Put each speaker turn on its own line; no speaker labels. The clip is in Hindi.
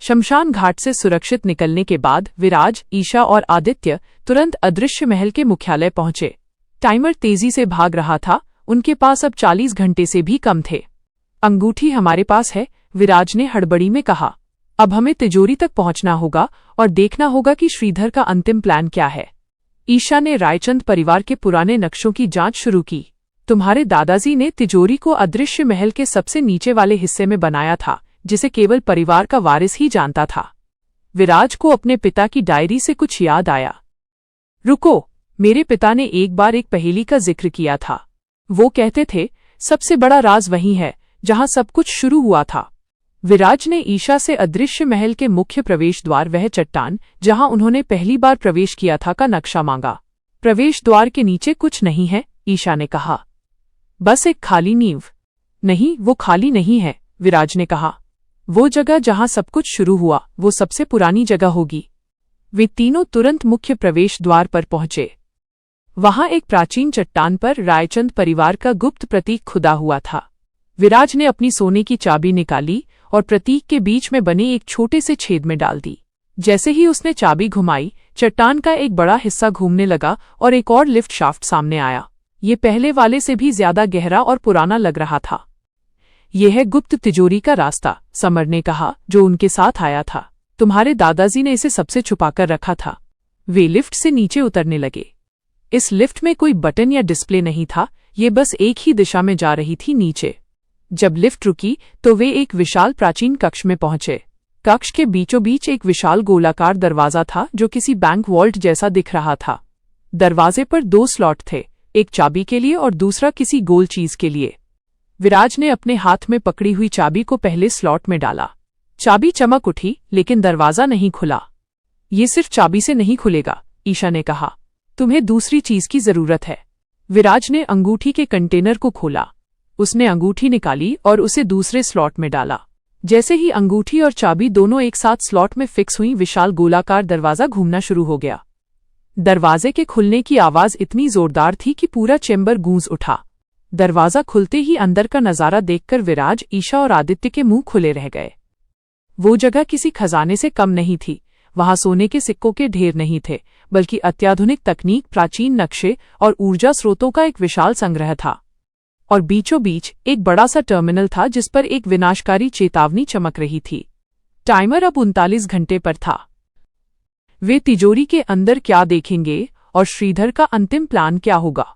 शमशान घाट से सुरक्षित निकलने के बाद विराज, ईशा और आदित्य तुरंत अदृश्य महल के मुख्यालय पहुंचे। टाइमर तेजी से भाग रहा था, उनके पास अब 40 घंटे से भी कम थे। अंगूठी हमारे पास है, विराज ने हड़बड़ी में कहा। अब हमें तिजोरी तक पहुंचना होगा और देखना होगा कि श्रीधर का अंतिम प्लान क्या है। ईशा ने रायचंद परिवार के पुराने नक्शों की जांच शुरू की। तुम्हारे दादाजी ने तिजोरी को अदृश्य महल के सबसे नीचे वाले हिस्से में बनाया था, जिसे केवल परिवार का वारिस ही जानता था। विराज को अपने पिता की डायरी से कुछ याद आया। रुको, मेरे पिता ने एक बार एक पहेली का जिक्र किया था। वो कहते थे, सबसे बड़ा राज वही है जहां सब कुछ शुरू हुआ था। विराज ने ईशा से अदृश्य महल के मुख्य प्रवेश द्वार, वह चट्टान जहां उन्होंने पहली बार प्रवेश किया था, का नक्शा मांगा। प्रवेश द्वार के नीचे कुछ नहीं है, ईशा ने कहा। बस एक खाली नींव। नहीं, वो खाली नहीं है, विराज ने कहा। वो जगह जहां सब कुछ शुरू हुआ, वो सबसे पुरानी जगह होगी। वे तीनों तुरंत मुख्य प्रवेश द्वार पर पहुंचे। वहां एक प्राचीन चट्टान पर रायचंद परिवार का गुप्त प्रतीक खुदा हुआ था। विराज ने अपनी सोने की चाबी निकाली और प्रतीक के बीच में बने एक छोटे से छेद में डाल दी। जैसे ही उसने चाबी घुमाई, चट्टान का एक बड़ा हिस्सा घूमने लगा और एक और लिफ्ट शाफ्ट सामने आया। ये पहले वाले से भी ज्यादा गहरा और पुराना लग रहा था। यह है गुप्त तिजोरी का रास्ता, समर ने कहा, जो उनके साथ आया था। तुम्हारे दादाजी ने इसे सबसे छुपाकर रखा था। वे लिफ्ट से नीचे उतरने लगे। इस लिफ्ट में कोई बटन या डिस्प्ले नहीं था, ये बस एक ही दिशा में जा रही थी, नीचे। जब लिफ्ट रुकी तो वे एक विशाल प्राचीन कक्ष में पहुंचे। कक्ष के बीचों बीच एक विशाल गोलाकार दरवाजा था जो किसी बैंक वॉल्ट जैसा दिख रहा था। दरवाजे पर 2 स्लॉट थे, एक चाबी के लिए और दूसरा किसी गोल चीज के लिए। विराज ने अपने हाथ में पकड़ी हुई चाबी को पहले स्लॉट में डाला। चाबी चमक उठी, लेकिन दरवाजा नहीं खुला। ये सिर्फ चाबी से नहीं खुलेगा, ईशा ने कहा। तुम्हें दूसरी चीज की जरूरत है। विराज ने अंगूठी के कंटेनर को खोला। उसने अंगूठी निकाली और उसे दूसरे स्लॉट में डाला। जैसे ही अंगूठी और चाबी दोनों एक साथ स्लॉट में फिक्स हुई, विशाल गोलाकार दरवाजा घूमना शुरू हो गया। दरवाजे के खुलने की आवाज इतनी जोरदार थी कि पूरा चेंबर गूंज उठा। दरवाजा खुलते ही अंदर का नजारा देखकर विराज, ईशा और आदित्य के मुंह खुले रह गए। वो जगह किसी खजाने से कम नहीं थी। वहां सोने के सिक्कों के ढेर नहीं थे, बल्कि अत्याधुनिक तकनीक, प्राचीन नक्शे और ऊर्जा स्रोतों का एक विशाल संग्रह था। और बीचों बीच एक बड़ा सा टर्मिनल था जिस पर एक विनाशकारी चेतावनी चमक रही थी। टाइमर अब 39 घंटे पर था। वे तिजोरी के अंदर क्या देखेंगे और श्रीधर का अंतिम प्लान क्या होगा?